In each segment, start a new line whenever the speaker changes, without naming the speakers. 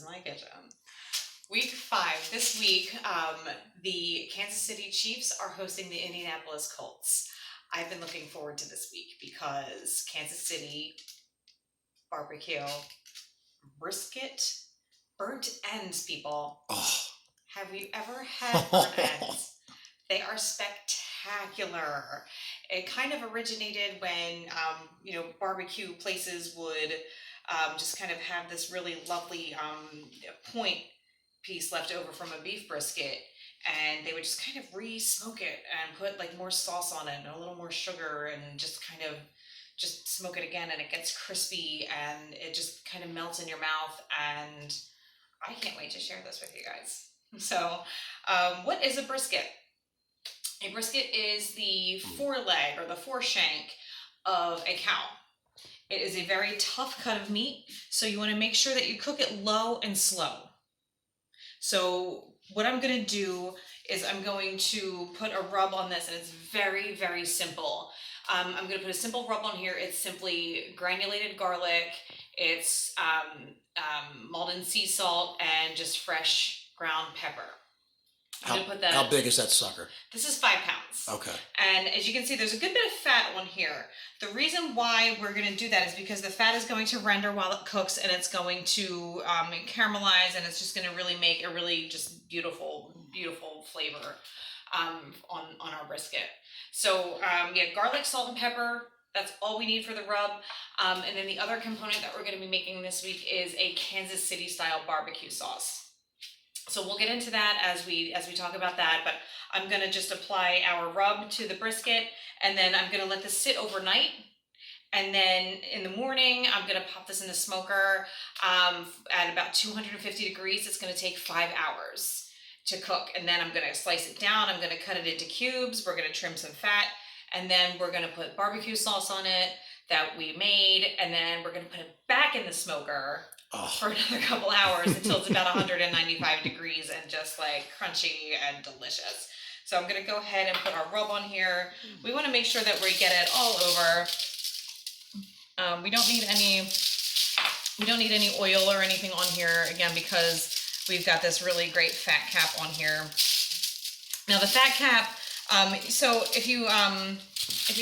my kitchen. Week 5. This week, the Kansas City Chiefs are hosting the Indianapolis Colts. I've been looking forward to this week because Kansas City barbecue, brisket, burnt ends, people.
Oh.
Have you ever had burnt ends? They are spectacular. It kind of originated when, barbecue places would just kind of have this really lovely point piece left over from a beef brisket, and they would just kind of re-smoke it and put like more sauce on it and a little more sugar and just kind of just smoke it again, and it gets crispy and it just kind of melts in your mouth, and I can't wait to share this with you guys. So, what is a brisket? A brisket is the foreleg or the foreshank of a cow. It is a very tough cut of meat, so you want to make sure that you cook it low and slow. So what I'm going to do is I'm going to put a rub on this, and it's very, very simple. I'm going to put a simple rub on here. It's simply granulated garlic. It's Malden sea salt and just fresh ground pepper.
How big is that sucker?
This is 5 pounds.
Okay.
And as you can see, there's a good bit of fat on here. The reason why we're going to do that is because the fat is going to render while it cooks, and it's going to caramelize, and it's just going to really make a really just beautiful, beautiful flavor on our brisket. So garlic, salt, and pepper. That's all we need for the rub. And then the other component that we're going to be making this week is a Kansas City style barbecue sauce. So we'll get into that as we talk about that, but I'm going to just apply our rub to the brisket, and then I'm going to let this sit overnight. And then in the morning, I'm going to pop this in the smoker at about 250 degrees. It's going to take 5 hours to cook. And then I'm going to slice it down. I'm going to cut it into cubes. We're going to trim some fat, and then we're going to put barbecue sauce on it that we made. And then we're going to put it back in the smoker for another couple hours until it's about 195 degrees and just like crunchy and delicious. So I'm going to go ahead and put our rub on here. We want to make sure that we get it all over. We don't need any oil or anything on here, again, because we've got this really great fat cap on here. Now the fat cap, so if you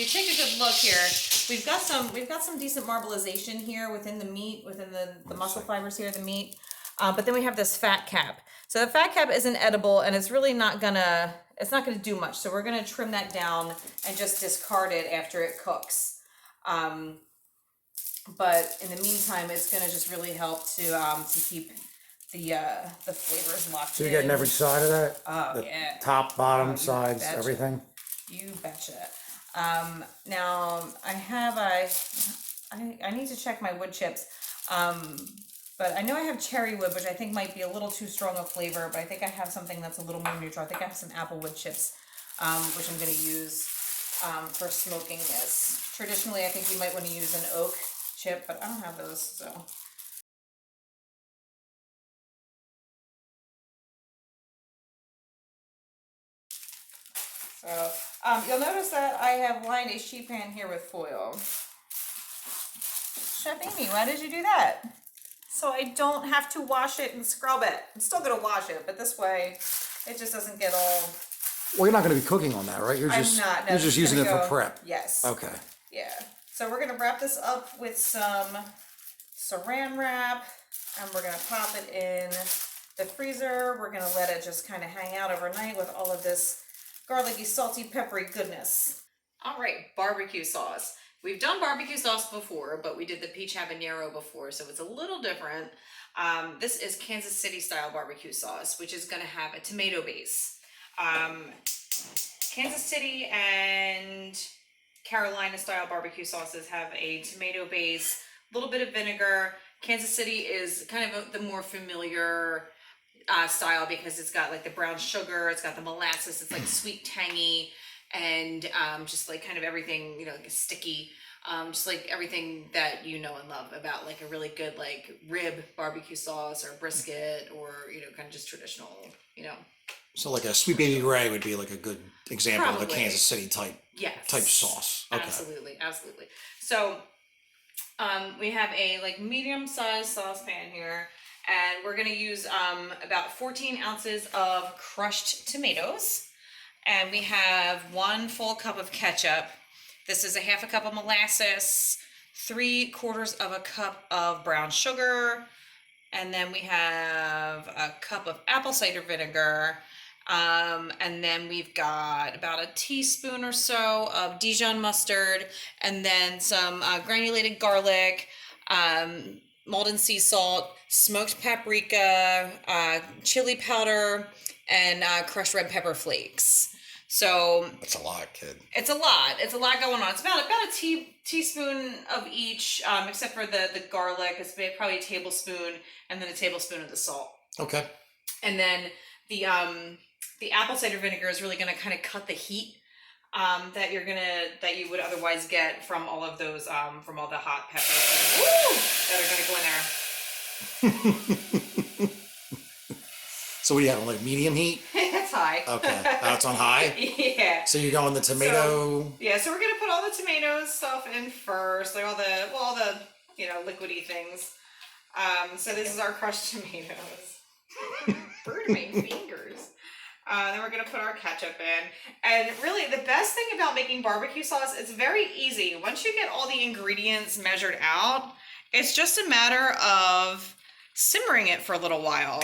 take a good look here, we've got some decent marbleization here within the meat, within the muscle fibers here, the meat. But then we have this fat cap. So the fat cap isn't edible, and it's really not gonna do much. So we're gonna trim that down and just discard it after it cooks. But in the meantime, it's gonna just really help to keep the flavors locked in.
So you're getting every side of that?
Oh, yeah.
Top, bottom, sides, everything?
You betcha. Now I need to check my wood chips. But I know I have cherry wood, which I think might be a little too strong a flavor, but I think I have something that's a little more neutral. I think I have some apple wood chips, which I'm going to use for smoking this. Traditionally, I think you might want to use an oak chip, but I don't have those, so. So, you'll notice that I have lined a sheet pan here with foil. Chef Amy, why did you do that? So I don't have to wash it and scrub it. I'm still going to wash it, but this way it just doesn't get all...
Well, you're not going to be cooking on that, right? You're just using it for prep.
Yes.
Okay.
Yeah. So we're going to wrap this up with some saran wrap, and we're going to pop it in the freezer. We're going to let it just kind of hang out overnight with all of this garlicky, salty, peppery goodness. All right, barbecue sauce. We've done barbecue sauce before, but we did the peach habanero before, so it's a little different. This is Kansas City style barbecue sauce, which is going to have a tomato base. Kansas City and Carolina style barbecue sauces have a tomato base, a little bit of vinegar. Kansas City is kind of the more familiar style because it's got like the brown sugar, it's got the molasses, it's like sweet, tangy, and just like kind of everything, like sticky, just like everything that you know and love about like a really good like rib barbecue sauce or brisket or kind of just traditional,
So like a Sweet Baby Ray would be like a good example of a Kansas City type sauce. Okay.
Absolutely. So we have a like medium sized saucepan here, and we're gonna use about 14 ounces of crushed tomatoes. And we have 1 full cup of ketchup. This is a half a cup of molasses, 3/4 of a cup of brown sugar, and then we have a cup of apple cider vinegar. And then we've got about a teaspoon or so of Dijon mustard, and then some granulated garlic, Malden sea salt, smoked paprika, chili powder, and crushed red pepper flakes. So
that's a lot, kid.
It's a lot. It's a lot going on. It's about a teaspoon of each, except for the garlic. It's probably a tablespoon, and then a tablespoon of the salt.
Okay.
And then the apple cider vinegar is really going to kind of cut the heat that you would otherwise get from all of those from all the hot peppers that are going to go in there.
So what do you have, like medium heat?
It's high.
Okay, it's on high?
Yeah.
So you're going the tomato...
So we're going to put all the tomato stuff in first, like all the liquidy things. So this is our crushed tomatoes. Burn my fingers. Then we're going to put our ketchup in. And really, the best thing about making barbecue sauce, it's very easy. Once you get all the ingredients measured out, it's just a matter of simmering it for a little while.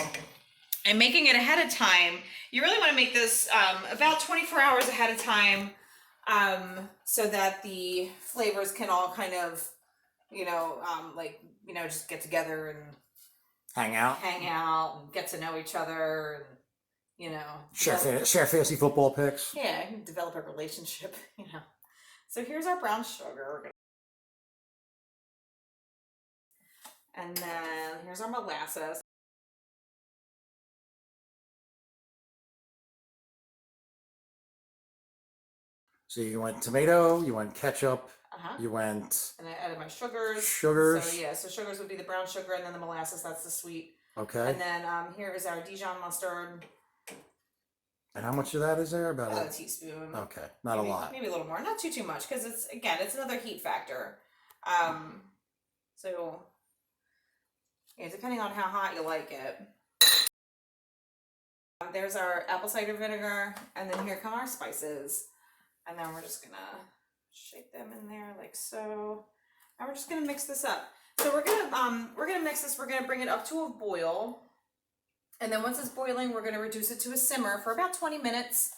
And making it ahead of time. You really want to make this about 24 hours ahead of time, so that the flavors can all kind of, just get together and
hang out
and get to know each other, and
share fantasy football picks.
Yeah, develop a relationship. So here's our brown sugar, and then here's our molasses.
So you went tomato, you went ketchup, you went...
And I added my sugars.
Sugars.
So sugars would be the brown sugar, and then the molasses, that's the sweet.
Okay.
And then here is our Dijon mustard.
And how much of that is there? About
a teaspoon.
Okay, not a lot.
Maybe a little more, not too much, because it's another heat factor. So, depending on how hot you like it. There's our apple cider vinegar, and then here come our spices. And then we're just gonna shake them in there like so. And we're just gonna mix this up. So we're gonna mix this, we're gonna bring it up to a boil. And then once it's boiling, we're gonna reduce it to a simmer for about 20 minutes.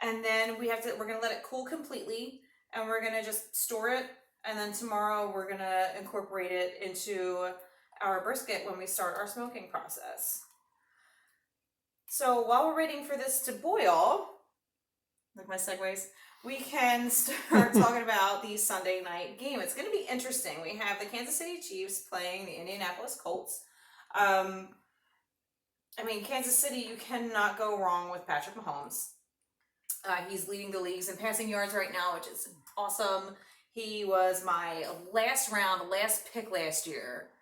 And then we're gonna let it cool completely, and we're gonna just store it. And then tomorrow we're gonna incorporate it into our brisket when we start our smoking process. So while we're waiting for this to boil, like my segues, we can start talking about the Sunday night game. It's going to be interesting. We have the Kansas City Chiefs playing the Indianapolis Colts. Kansas City, you cannot go wrong with Patrick Mahomes. He's leading the leagues in passing yards right now, which is awesome. He was my last pick last year,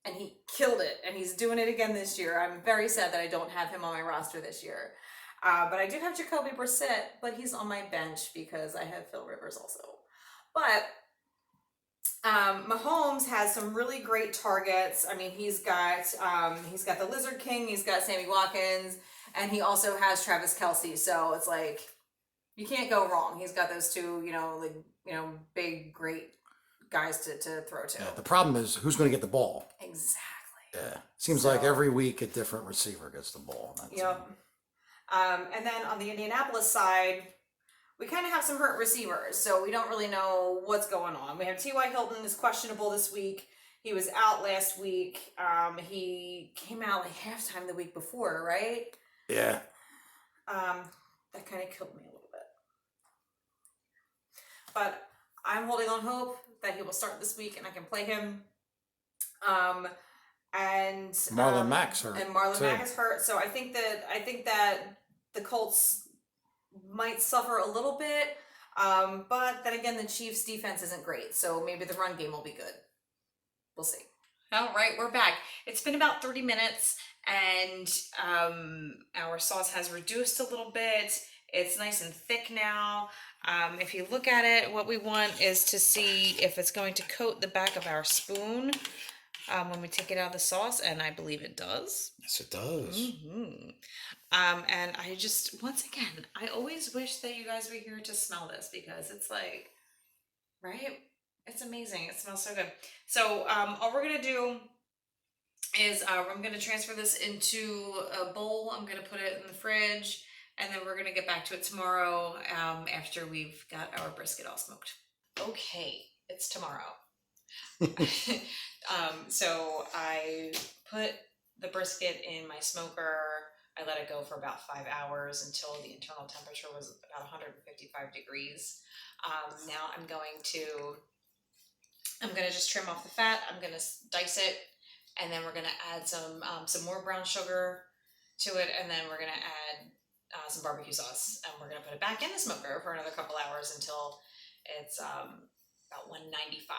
and he killed it, and he's doing it again this year. I'm very sad that I don't have him on my roster this year. But I do have Jacoby Brissett, but he's on my bench because I have Phil Rivers also. But Mahomes has some really great targets. He's got the Lizard King, he's got Sammy Watkins, and he also has Travis Kelce. So it's like you can't go wrong. He's got those two, big great guys to throw to.
Yeah, the problem is who's going to get the ball.
Exactly.
Yeah, seems like every week a different receiver gets the ball.
Yep. And then on the Indianapolis side, we kind of have some hurt receivers, so we don't really know what's going on. We have T.Y. Hilton is questionable this week. He was out last week. He came out like halftime the week before, right?
Yeah.
That kind of killed me a little bit. But I'm holding on hope that he will start this week and I can play him. And
Marlon Mack's hurt.
And Marlon Mack is hurt. So I think that the Colts might suffer a little bit. But then again, the Chiefs' defense isn't great. So maybe the run game will be good. We'll see. All right, we're back. It's been about 30 minutes and our sauce has reduced a little bit. It's nice and thick now. If you look at it, what we want is to see if it's going to coat the back of our spoon. when we take it out of the sauce, and I believe it does.
Yes, it does.
Mm-hmm. And I just, once again, I always wish that you guys were here to smell this because it's like, right? It's amazing. It smells so good. So all we're gonna do is I'm gonna transfer this into a bowl. I'm gonna put it in the fridge, and then we're gonna get back to it tomorrow after we've got our brisket all smoked. Okay, it's tomorrow. So I put the brisket in my smoker. I let it go for about 5 hours until the internal temperature was about 155 degrees. Now I'm going to just trim off the fat. I'm going to dice it, and then we're going to add some more brown sugar to it, and then we're going to add some barbecue sauce, and we're going to put it back in the smoker for another couple hours until it's about 195.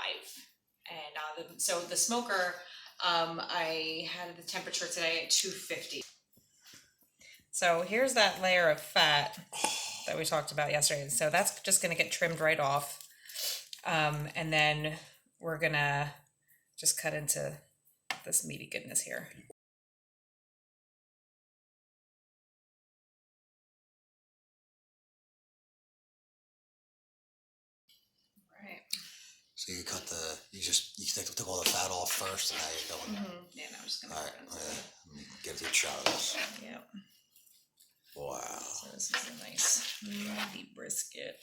And so the smoker, I had the temperature today at 250. So here's that layer of fat that we talked about yesterday. So that's just going to get trimmed right off. And then we're going to just cut into this meaty goodness here. Right.
So you cut you took all the fat off first, and now you're going.
Mm-hmm. Yeah, no, I'm just going to.
All right, get a good shot of this.
Yep.
Wow.
So this is a nice meaty brisket.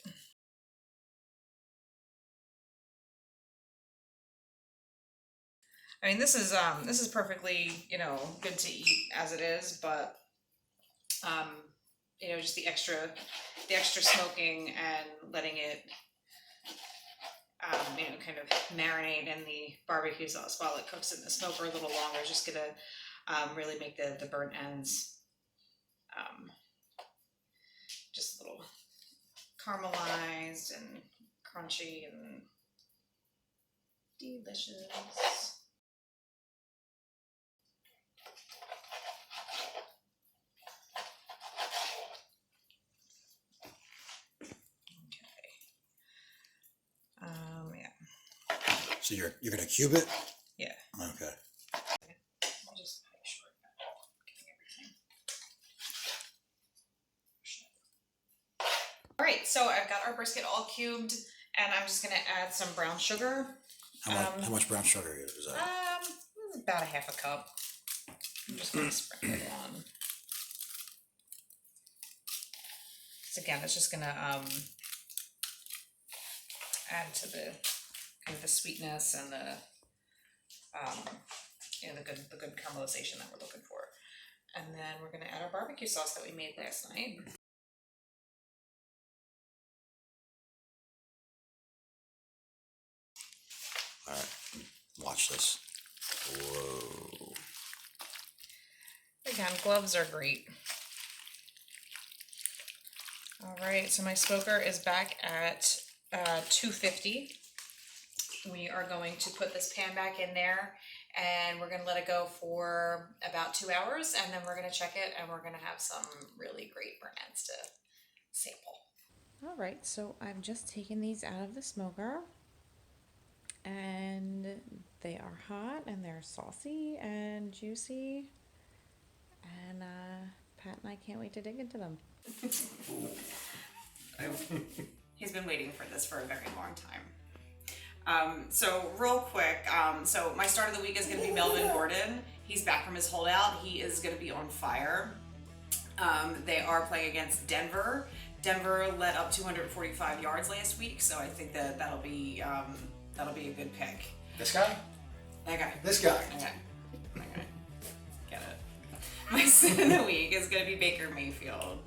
I mean, this is perfectly, good to eat as it is, but just the extra smoking and letting it kind of marinate in the barbecue sauce while it cooks in the smoker a little longer is just gonna really make the burnt ends just a little caramelized and crunchy and delicious. Yeah.
So you're gonna cube it?
Yeah.
Okay.
I'll just make sure I'm getting everything. All right, so I've got our brisket all cubed, and I'm just gonna add some brown sugar.
How much brown sugar is that?
About a half a cup. I'm just gonna sprinkle it on. So again, it's just gonna add to the kind of the sweetness and the the good caramelization that we're looking for. And then we're gonna add our barbecue sauce that we made last night.
All right, watch this. Whoa.
Again, gloves are great. All right, so my smoker is back at 250. We are going to put this pan back in there, and we're going to let it go for about 2 hours, and then we're going to check it, and we're going to have some really great burnt ends to sample. All right, so I've just taken these out of the smoker, and they are hot, and they're saucy and juicy, and Pat and I can't wait to dig into them. He's been waiting for this for a very long time. So real quick, so my start of the week is going to be Melvin Gordon. He's back from his holdout. He is going to be on fire. They are playing against Denver. Denver let up 245 yards last week, so I think that'll be a good pick.
This guy?
That guy.
This guy.
Okay. Get it. My sin of the week is going to be Baker Mayfield.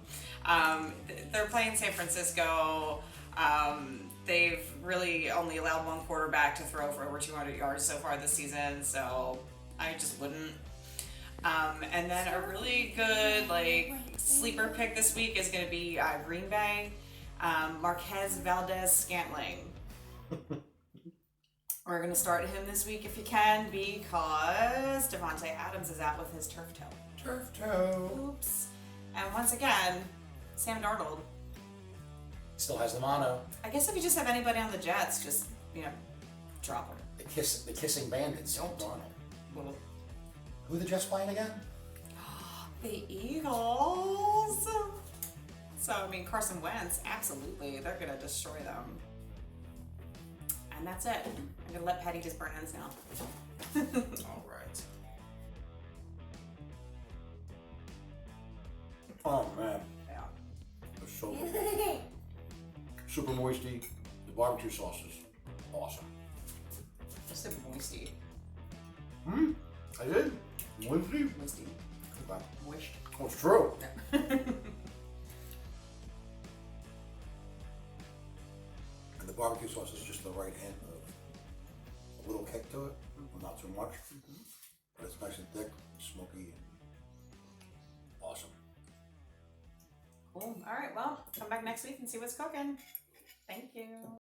They're playing San Francisco. They've really only allowed one quarterback to throw for over 200 yards so far this season, so I just wouldn't. And then a really good sleeper pick this week is going to be Green Bay, Marquez Valdez-Scantling. We're going to start him this week if you can because Devontae Adams is out with his turf toe.
Turf toe.
Oops. And once again, Sam Darnold.
Still has the mono.
I guess if you just have anybody on the Jets, just, drop them.
The kissing bandits.
Don't. little.
Who are the Jets playing again?
The Eagles. So I mean, Carson Wentz, absolutely, they're gonna destroy them. And that's it. I'm gonna let Patty just burn ends now.
All right.
Oh man,
Yeah.
it's so good. Super moisty. The barbecue sauce is awesome.
Just a moisty.
I did? Moisty?
Moisty.
Okay.
Moist.
Oh, it's true. And the barbecue sauce is just the right hint of a little kick to it, but not too much. But it's nice and thick, smoky, and awesome.
Cool. All right. Well, come back next week and see what's cooking. Thank you.